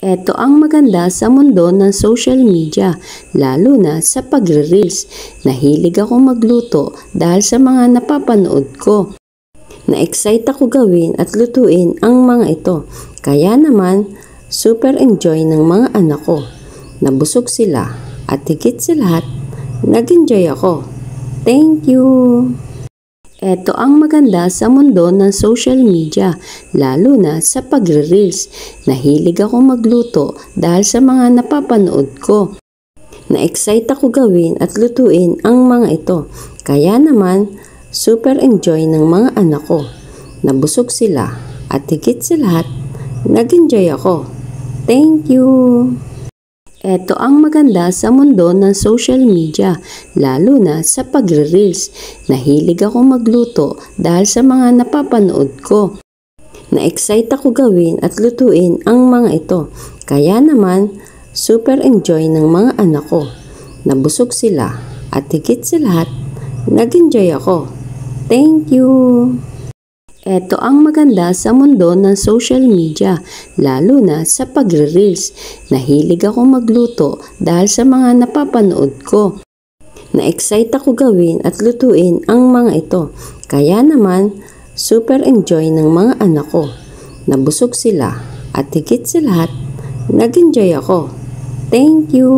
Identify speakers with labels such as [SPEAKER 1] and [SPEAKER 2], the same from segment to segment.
[SPEAKER 1] Ito ang maganda sa mundo ng social media, lalo na sa pagre-reels. Nahilig ako magluto dahil sa mga napapanood ko. Na-excite ako gawin at lutuin ang mga ito. Kaya naman, super enjoy ng mga anak ko. Nabusog sila at higit sa lahat, nag-enjoy ako. Thank you! Ito ang maganda sa mundo ng social media, lalo na sa pagre-reels. Nahilig ako magluto dahil sa mga napapanood ko. Na-excite ako gawin at lutuin ang mga ito. Kaya naman, super enjoy ng mga anak ko. Nabusog sila at higit sa lahat, nag-enjoy ako. Thank you! Ito ang maganda sa mundo ng social media, lalo na sa pagre-reels. Nahilig ako magluto dahil sa mga napapanood ko. Na-excite ako gawin at lutuin ang mga ito. Kaya naman, super enjoy ng mga anak ko. Nabusog sila at higit sa lahat, nag-enjoy ako. Thank you! Ito ang maganda sa mundo ng social media, lalo na sa pagre-reels. Nahilig ako magluto dahil sa mga napapanood ko. Na-excite ako gawin at lutuin ang mga ito. Kaya naman, super enjoy ng mga anak ko. Nabusog sila at higit sa lahat, nag-enjoy ako. Thank you!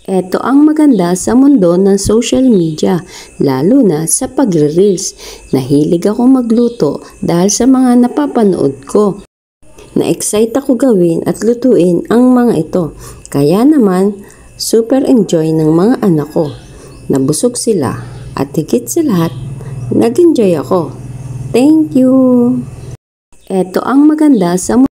[SPEAKER 1] Ito ang maganda sa mundo ng social media, lalo na sa pagre-reels. Nahilig ako magluto dahil sa mga napapanood ko. Na-excite ako gawin at lutuin ang mga ito. Kaya naman, super enjoy ng mga anak ko. Nabusog sila at higit sa lahat, nag-enjoy ako. Thank you! Ito ang maganda sa